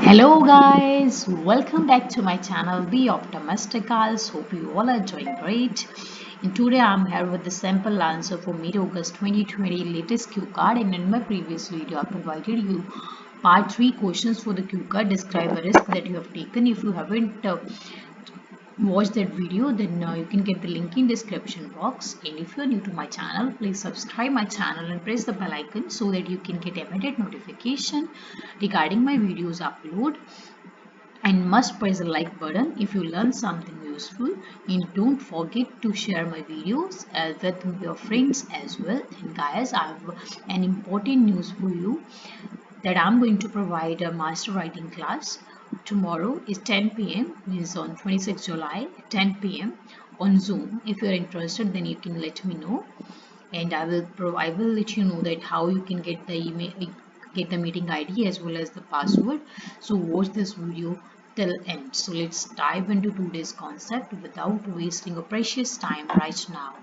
Hello guys, welcome back to my channel Be Optimisticals. Hope you all are doing great. And today I'm here with the sample answer for mid-August 2020 latest Q card, and in my previous video I provided you part 3 questions for the Q card. Describe a risk that you have taken. If you haven't watch that video, then you can get the link in description box. And if you're new to my channel, please subscribe my channel and press the bell icon so that you can get immediate notification regarding my videos upload. And must press the like button if you learn something useful, and don't forget to share my videos with your friends as well. And guys, I have an important news for you that I'm going to provide a master writing class. Tomorrow is 10 p.m. means on 26 July 10 p.m. on Zoom. If you're interested, then you can let me know, and I will let you know that how you can get the email, get the meeting ID as well as the password. So watch this video till end. So let's dive into today's concept without wasting a precious time right now.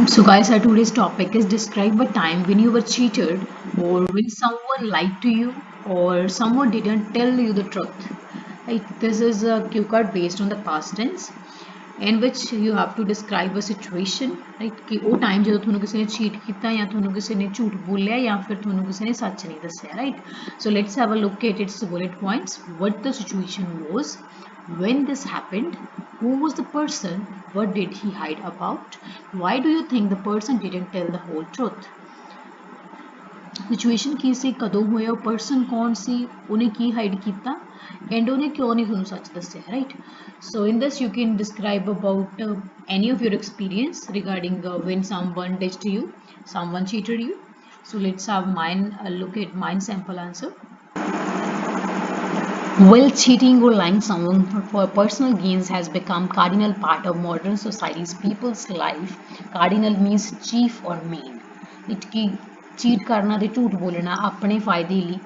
So guys, our today's topic is describe a time when you were cheated, or when someone lied to you, or someone didn't tell you the truth. Right? This is a cue card based on the past tense, in which you have to describe a situation, right? कि ਉਹ time ਜਦੋਂ ਤੁਹਾਨੂੰ ਕਿਸੇ ਨੇ cheat ਕੀਤਾ ਜਾਂ ਤੁਹਾਨੂੰ ਕਿਸੇ ਨੇ ਝੂਠ ਬੋਲਿਆ ਜਾਂ ਫਿਰ ਤੁਹਾਨੂੰ ਕਿਸੇ ਨੇ ਸੱਚ ਨਹੀਂ ਦੱਸਿਆ, right? So let's have a look at its bullet points. What the situation was, when this happened, who was the person, what did he hide about, why do you think the person didn't tell the whole truth, situation ਕੀ ਸੀ, ਕਦੋਂ ਹੋਇਆ, ਉਹ person ਕੌਣ ਸੀ, ਉਹਨੇ ਕੀ hide ਕੀਤਾ, and ਉਹਨੇ ਕਿਉਂ ਨਹੀਂ ਤੁਹਾਨੂੰ ਸੱਚ ਦੱਸਿਆ, right? So in this you can describe about any of your experience regarding when someone ditched you, someone cheated you. So let's have mine, look at mine sample answer. Well, cheating or lying someone for personal gains has become cardinal part of modern society's people's life. Cardinal means chief or main. It की cheat करना ਤੇ ਝੂਠ ਬੋਲਣਾ ਆਪਣੇ ਫਾਇਦੇ ਲਈ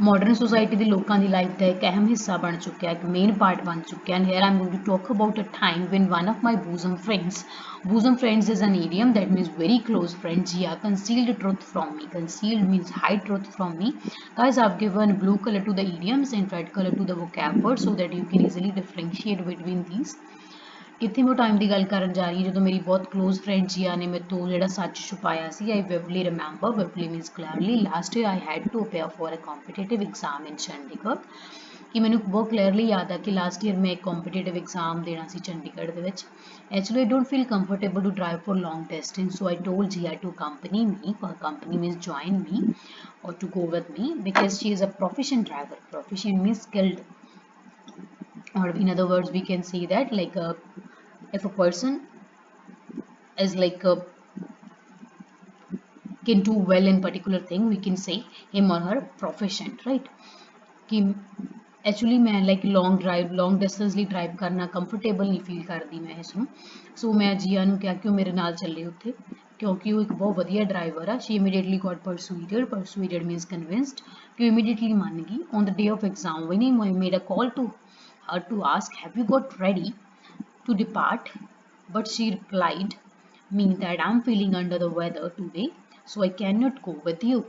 modern society ਦੇ ਲੋਕਾਂ ਦੀ ਲਾਈਫ ਦਾ ਇੱਕ ਅਹਿਮ ਹਿੱਸਾ ਬਣ ਚੁੱਕਿਆ ਹੈ, ਇੱਕ ਮੇਨ ਪਾਰਟ ਬਣ ਚੁੱਕਿਆ ਹੈ. And here I'm going to talk about a time when one of my bosom friends is an idiom that means very close friends, yeah, concealed truth from me. Concealed means hide truth from me. Guys, I've given blue color to the idioms and red color to the vocab word so that you can easily differentiate between these. ਕਿੱਥੇ ਮੈਂ time ਦੀ ਗੱਲ ਕਰਨ ਜਾ ਰਹੀ ਹਾਂ ਜਦੋਂ ਮੇਰੀ ਬਹੁਤ ਕਲੋਜ਼ ਫਰੈਂਡ ਜੀਆ ਨੇ ਮੇਰੇ ਤੋਂ ਜਿਹੜਾ ਸੱਚ ਛੁਪਾਇਆ ਸੀ. I vividly remember, vividly means clearly, last year I had to appear for a competitive exam in Chandigarh. ਕਿ ਮੈਨੂੰ ਬਹੁਤ ਕਲੀਅਰਲੀ ਯਾਦ ਆ ਕਿ ਲਾਸਟ ਈਅਰ ਮੈਂ ਇੱਕ ਕੰਪੀਟੀਟਿਵ ਐਗਜ਼ਾਮ ਦੇਣਾ ਸੀ ਚੰਡੀਗੜ੍ਹ ਦੇ ਵਿੱਚ. Actually, I don't feel comfortable to drive for long distance, so I told Jia to accompany me. Accompany means join me or to go with me because she is a proficient driver. Proficient means skilled, or in other words, we can say that like if a person is like can do well in particular thing, we can say him or her proficient, right? कि actually मैं like long distance ਲਈ drive ਕਰਨਾ comfortable ਨਹੀਂ feel ਕਰਦੀ ਮੈਂ ਇਸ ਨੂੰ. ਸੋ ਮੈਂ ਜੀਆ ਨੂੰ ਕਿਹਾ ਕਿ ਉਹ ਮੇਰੇ ਨਾਲ ਚੱਲੇ ਉੱਥੇ ਕਿਉਂਕਿ ਉਹ ਇੱਕ ਬਹੁਤ ਵਧੀਆ ਡਰਾਈਵਰ ਆ. She immediately got persuaded means convinced, ਕਿ ਉਹ ਇਮੀਡੀਏਟਲੀ ਮੰਨ ਗਈ. On the day of exam when I made a call to her to ask have you got ready to depart, but she replied me that I'm feeling under the weather today, so I cannot go with you.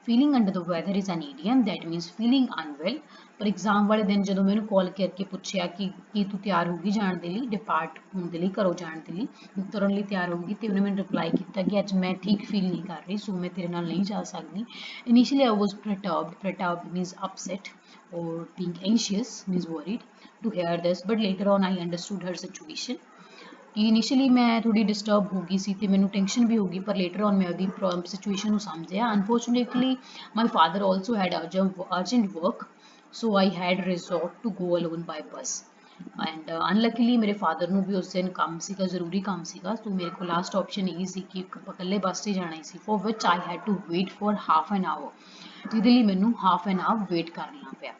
Feeling under the weather is an idiom that means feeling unwell. ਪਰ exam ਵਾਲੇ ਦਿਨ ਜਦੋਂ ਮੈਨੂੰ ਕਾਲ ਕਰਕੇ ਪੁੱਛਿਆ ਕਿ ਕੀ ਤੂੰ ਤਿਆਰ ਹੋਗੀ ਜਾਣ ਦੇ ਲਈ, ਡਿਪਾਰਟ ਹੋਣ ਦੇ ਲਈ, ਘਰੋਂ ਜਾਣ ਦੇ ਲਈ, ਤੁਰਨ ਲਈ ਤਿਆਰ ਹੋਗੀ, ਤੇ ਉਹਨੇ ਮੈਨੂੰ ਰਿਪਲਾਈ ਕੀਤਾ ਕਿ ਅੱਜ ਮੈਂ ਠੀਕ ਫੀਲ ਨਹੀਂ ਕਰ ਰਹੀ, ਸੋ ਮੈਂ ਤੇਰੇ ਨਾਲ ਨਹੀਂ ਜਾ ਸਕਦੀ. Initially I was perturbed means upset, or being anxious means worried to hear this, but later on I understood her situation. ਕਿ ਇਨੀਸ਼ੀਅਲੀ ਮੈਂ ਥੋੜੀ ਡਿਸਟਰਬ ਹੋ ਗਈ ਸੀ ਤੇ ਮੈਨੂੰ ਟੈਨਸ਼ਨ ਵੀ ਹੋ ਗਈ, ਪਰ ਲੇਟਰ ਔਨ ਮੈਂ ਉਹਦੀ ਸਿਚੁਏਸ਼ਨ ਨੂੰ ਸਮਝਿਆ. Unfortunately my father also had urgent work, so I had resort to go alone by bus. And unluckily ਮੇਰੇ ਫਾਦਰ ਨੂੰ ਵੀ ਉਸ ਦਿਨ ਕੰਮ ਸੀਗਾ, ਜ਼ਰੂਰੀ ਕੰਮ ਸੀਗਾ, ਸੋ ਮੇਰੇ ਕੋਲ ਲਾਸਟ ਆਪਸ਼ਨ ਇਹ ਸੀ ਕਿ ਇਕੱਲੇ ਬੱਸ 'ਤੇ ਜਾਣਾ ਹੀ ਸੀ. For which I had to wait for half an hour, ਜਿਹਦੇ ਲਈ ਮੈਨੂੰ ਹਾਫ ਐਨ ਆਵਰ ਵੇਟ ਕਰਨਾ ਪਿਆ.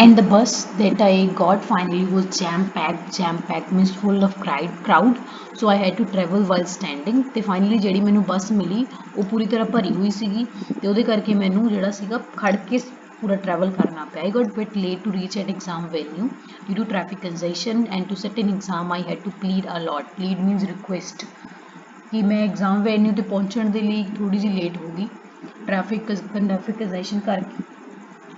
And the bus that I got finally was jam-packed. Jam-packed means full of crowd. So I had to travel while standing. ਤੇ finally ਜਿਹੜੀ ਮੈਨੂੰ ਬੱਸ ਮਿਲੀ ਉਹ ਪੂਰੀ ਤਰ੍ਹਾਂ ਭਰੀ ਹੋਈ ਸੀਗੀ ਤੇ ਉਹਦੇ ਕਰਕੇ ਮੈਨੂੰ ਜਿਹੜਾ ਸੀਗਾ ਖੜ ਕੇ पूरा ट्रैवल करना पे. I got bit late to reach at exam venue due to traffic congestion and to sit in exam I had to plead a lot. Plead means request कि मैं एग्ज़ाम वेन्यू ਤੇ ਪਹੁੰਚਣ ਦੇ ਲਈ ਥੋੜੀ ਜਿਹੀ ਲੇਟ ਹੋ ਗਈ ਟ੍ਰੈਫਿਕ ਕੰਜੈਸ਼ਨ ਕਰਕੇ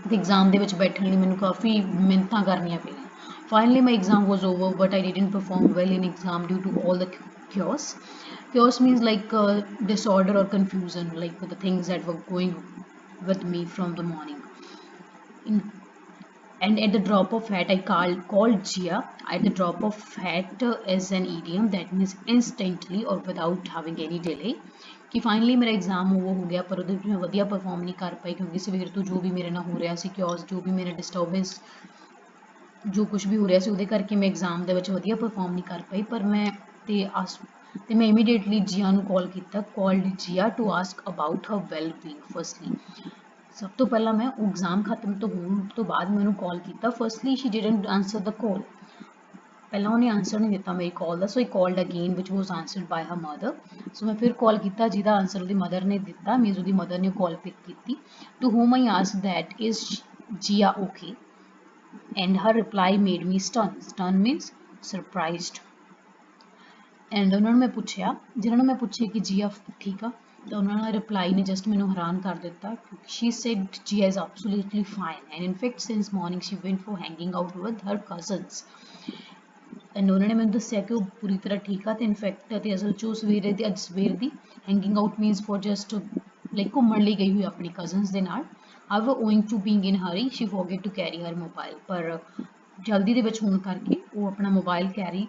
ਤੇ ਐਗਜ਼ਾਮ ਦੇ ਵਿੱਚ ਬੈਠਣ ਲਈ ਮੈਨੂੰ ਕਾਫੀ ਮਿਹਨਤਾਂ ਕਰਨੀਆਂ ਪਈਆਂ. Finally my exam was over but I didn't perform well in exam due to all the chaos. Chaos means like disorder or confusion, like the things that were going with me from the morning. In, and at the drop of hat I called Jia. At the drop of hat is an idiom that means instantly or without having any delay. कि finally मेरा exam वो हो गया पर ਉਹਦੇ ਵਿੱਚ ਮੈਂ ਵਧੀਆ ਪਰਫਾਰਮ ਨਹੀਂ ਕਰ ਪਾਈ ਕਿਉਂਕਿ ਸਵੇਰ ਤੋਂ ਜੋ ਵੀ ਮੇਰੇ ਨਾਲ ਹੋ ਰਿਹਾ ਸੀ ਕਿਓਸ ਜੋ ਵੀ ਮੇਰਾ ਡਿਸਟਰਬੈਂਸ ਜੋ ਕੁਝ ਵੀ ਹੋ ਰਿਹਾ ਸੀ ਉਹਦੇ ਕਰਕੇ ਮੈਂ ਐਗਜ਼ਾਮ ਦੇ ਵਿੱਚ ਵਧੀਆ ਪਰਫਾਰਮ ਨਹੀਂ ਕਰ ਪਾਈ ਪਰ ਮੈਂ ਮੈਂ ਇਮੀਡੀਏਟਲੀ ਜੀਆ ਨੂੰ ਕਾਲ ਕੀਤਾ called Jia to ask about her wellbeing. Firstly ਸਭ ਤੋਂ ਪਹਿਲਾਂ ਮੈਂ ਉਹ ਐਗਜ਼ਾਮ ਖਤਮ ਤੋਂ ਹੋਣ ਤੋਂ ਬਾਅਦ ਮੈਂ ਉਹਨੂੰ ਕਾਲ ਕੀਤਾ. ਫਰਸਟਲੀ ਸ਼ੀ ਡਿਡਨਟ ਆਨਸਰ ਦ ਕਾਲ. ਪਹਿਲਾਂ ਉਹਨੇ ਆਨਸਰ ਨਹੀਂ ਦਿੱਤਾ ਮੇਰੀ ਕਾਲ ਦਾ. ਸੋ ਆਈ ਕਾਲਡ ਅਗੇਨ ਵਿਚ ਵਾਸ ਆਨਸਰਡ ਬਾਈ ਹਰ ਮਦਰ. ਸੋ ਮੈਂ ਫਿਰ ਕਾਲ ਕੀਤਾ ਜਿਹਦਾ ਆਨਸਰ ਉਹਦੀ ਮਦਰ ਨੇ ਦਿੱਤਾ. ਮੀਨਸ ਉਹਦੀ ਮਦਰ ਨੇ ਕਾਲ ਪਿਕ ਕੀਤੀ. To whom I ask that is Jia okay and her reply made me stunned. Stunned means surprised. And ਉਹਨਾਂ ਨੂੰ ਮੈਂ ਪੁੱਛਿਆ ਜਿਨ੍ਹਾਂ ਨੂੰ ਮੈਂ ਪੁੱਛਿਆ ਕਿ ਜੀਆ ਠੀਕ ਆ ਤਾਂ ਉਹਨਾਂ ਦਾ ਰਿਪਲਾਈ ਨੇ ਜਸਟ ਮੈਨੂੰ ਹੈਰਾਨ ਕਰ ਦਿੱਤਾ. She said Jia is absolutely fine and in fact since morning she went for hanging out with her cousins. And ਉਹਨਾਂ ਨੇ ਮੈਨੂੰ ਦੱਸਿਆ ਕਿ ਉਹ ਪੂਰੀ ਤਰ੍ਹਾਂ ਠੀਕ ਆ ਤੇ ਇਨਫੈਕਟ ਤੇ ਅਸਲ 'ਚ ਸਵੇਰੇ ਦੀ ਅੱਜ ਸਵੇਰ ਦੀ hanging out means for just like ਘੁੰਮਣ ਲਈ ਗਈ ਹੋਈ ਆਪਣੀ ਕਜ਼ਨਸ ਦੇ ਨਾਲ. However, owing to being in hurry, she forget to carry her mobile. ਪਰ ਜਲਦੀ ਦੇ ਵਿੱਚ ਹੋਣ ਕਰਕੇ ਉਹ ਆਪਣਾ ਮੋਬਾਈਲ ਕੈਰੀ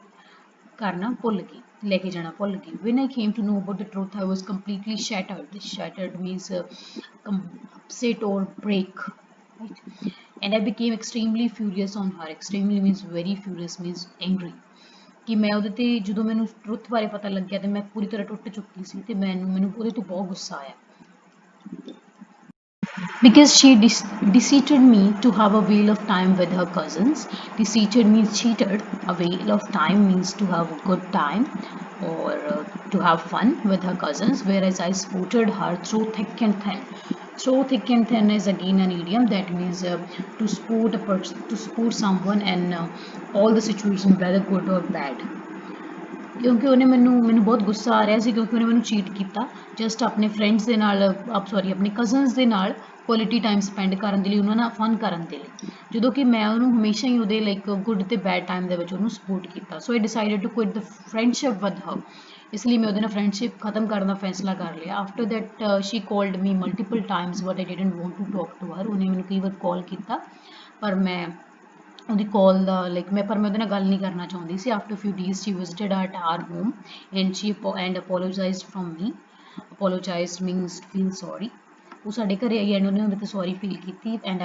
ਕਰਨਾ ਭੁੱਲ ਗਈ ਲੈ ਕੇ ਜਾਣਾ ਭੁੱਲ ਗਈ. When I came to know about the truth, I was completely shattered. Shattered means upset or break. Right? And I became extremely furious on her. Extremely means very furious means angry. ਕਿ ਮੈਂ ਉਹਦੇ ਤੇ ਜਦੋਂ ਮੈਨੂੰ truth ਬਾਰੇ ਪਤਾ ਲੱਗਿਆ ਤੇ ਮੈਂ ਪੂਰੀ ਤਰ੍ਹਾਂ ਟੁੱਟ ਚੁੱਕੀ ਸੀ ਤੇ ਮੈਨੂੰ ਉਹਦੇ ਤੋਂ ਬਹੁਤ ਗੁੱਸਾ ਆਇਆ. Because she deceived me to have a whale of time with her cousins. Deceived means cheated. A whale of time means to have a good time or to have fun with her cousins, whereas I supported her through thick and thin. Through thick and thin is again an idiom that means to support a person, to support someone in all the situations, whether good or bad. ਕਿਉਂਕਿ ਉਹਨੇ ਮੈਨੂੰ ਬਹੁਤ ਗੁੱਸਾ ਆ ਰਿਹਾ ਸੀ ਕਿਉਂਕਿ ਉਹਨੇ ਮੈਨੂੰ ਚੀਟ ਕੀਤਾ ਜਸਟ ਆਪਣੇ ਫਰੈਂਡਸ ਦੇ ਨਾਲ ਆਪਣੇ ਕਜ਼ਨਸ ਦੇ ਨਾਲ ਕੁਆਲਿਟੀ ਟਾਈਮ ਸਪੈਂਡ ਕਰਨ ਦੇ ਲਈ ਉਹਨਾਂ ਨਾਲ ਫਨ ਕਰਨ ਦੇ ਲਈ ਜਦੋਂ ਕਿ ਮੈਂ ਉਹਨੂੰ ਹਮੇਸ਼ਾ ਹੀ ਉਹਦੇ ਲਾਈਕ ਗੁੱਡ ਤੇ ਬੈਡ ਟਾਈਮ ਦੇ ਵਿੱਚ ਉਹਨੂੰ ਸਪੋਰਟ ਕੀਤਾ. So I decided to quit the friendship with her. ਇਸ ਲਈ ਮੈਂ ਉਹਦੇ ਨਾਲ ਫਰੈਂਡਸ਼ਿਪ ਖਤਮ ਕਰਨ ਦਾ ਫੈਸਲਾ ਕਰ ਲਿਆ. After that she called me multiple times but I didn't want to talk to her. ਉਹਨੇ ਮੈਨੂੰ ਕਈ ਵਾਰ ਕਾਲ ਕੀਤਾ ਪਰ ਮੈਂ ਉਹਦੀ ਕਾਲ ਦਾ ਲਾਈਕ ਮੈਂ ਉਹਦੇ ਨਾਲ ਗੱਲ ਨਹੀਂ ਕਰਨਾ ਚਾਹੁੰਦੀ ਸੀ. After few days she visited at our home and apologised from me. Apologised means feel sorry. ਉਹ ਸਾਡੇ ਘਰੇ ਆਈ ਐਂਡ ਉਹਨੇ ਉਹਦੇ ਤੇ ਸੌਰੀ ਫੀਲ ਕੀਤੀ and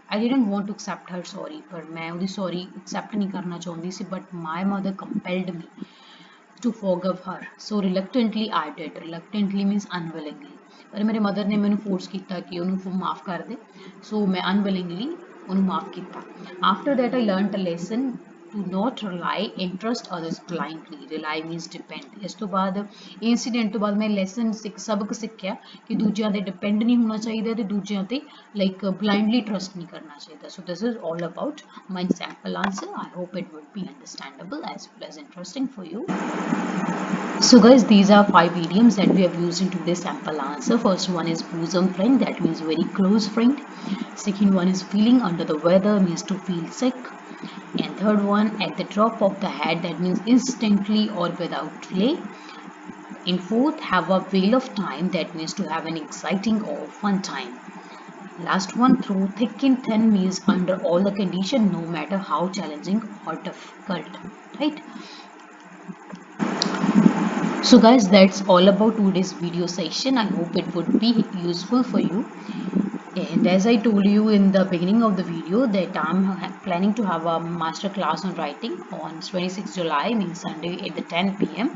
I didn't want to accept her sorry. ਪਰ ਮੈਂ ਉਹਦੀ ਸੌਰੀ ਐਕਸੈਪਟ ਨਹੀਂ ਕਰਨਾ ਚਾਹੁੰਦੀ ਸੀ but my mother compelled me to forgive her. So reluctantly I did. Reluctantly means unwillingly. ਪਰ ਮੇਰੇ ਮਦਰ ਨੇ ਮੈਨੂੰ ਫੋਰਸ ਕੀਤਾ ਕਿ ਉਹਨੂੰ ਮਾਫ ਕਰ ਦੇ. ਸੋ ਮੈਂ ਅਨਵਿਲਿੰਗਲੀ ਉਹਨੂੰ ਮਾਫ ਕੀਤਾ. After that I learned a lesson to not rely and trust others blindly. Rely means depend. ਇਸ ਤੋਂ ਬਾਅਦ ਇੰਸੀਡੈਂਟ ਤੋਂ ਬਾਅਦ ਮੈਂ ਲੈਸਨ ਸਬਕ ਸਿੱਖਿਆ ਕਿ ਦੂਜਿਆਂ ਤੇ ਡਿਪੈਂਡ ਨਹੀਂ ਹੋਣਾ ਚਾਹੀਦਾ ਤੇ ਦੂਜਿਆਂ ਤੇ ਲਾਈਕ ਬਲਾਈਂਡਲੀ ਟਰਸਟ ਨਹੀਂ ਕਰਨਾ ਚਾਹੀਦਾ. So this is all about my sample answer. I hope it would be understandable as well as interesting for you. So guys, these are 5 idioms that we have used into this sample answer. First one is bosom friend, that means very close friend. Second one is feeling under the weather, means to feel sick. And third one, at the drop of the hat, that means instantly or without delay. In fourth, have a whale of time, that means to have an exciting or fun time. Last one, through thick and thin means under all the condition, no matter how challenging or difficult, right? So guys, that's all about today's video session. I hope it would be useful for you. And as I told you in the beginning of the video that I'm planning to have a master class on writing on 26th July, means Sunday at the 10 p.m.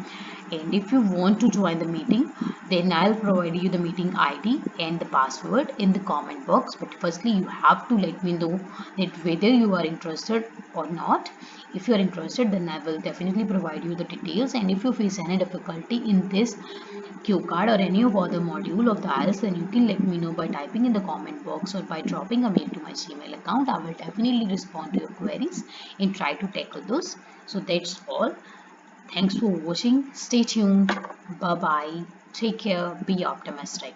And if you want to join the meeting, then I'll provide you the meeting ID and the password in the comment box. But firstly, you have to let me know that whether you are interested or not. If you are interested, then I will definitely provide you the details. And if you face any difficulty in this cue card or any of other module of the IELTS, then you can let me know by typing in the comment box or by dropping a mail to my Gmail account. I will definitely respond to your queries and try to tackle those. So that's all. Thanks for watching. Stay tuned. Bye bye. Take care. Be optimistic.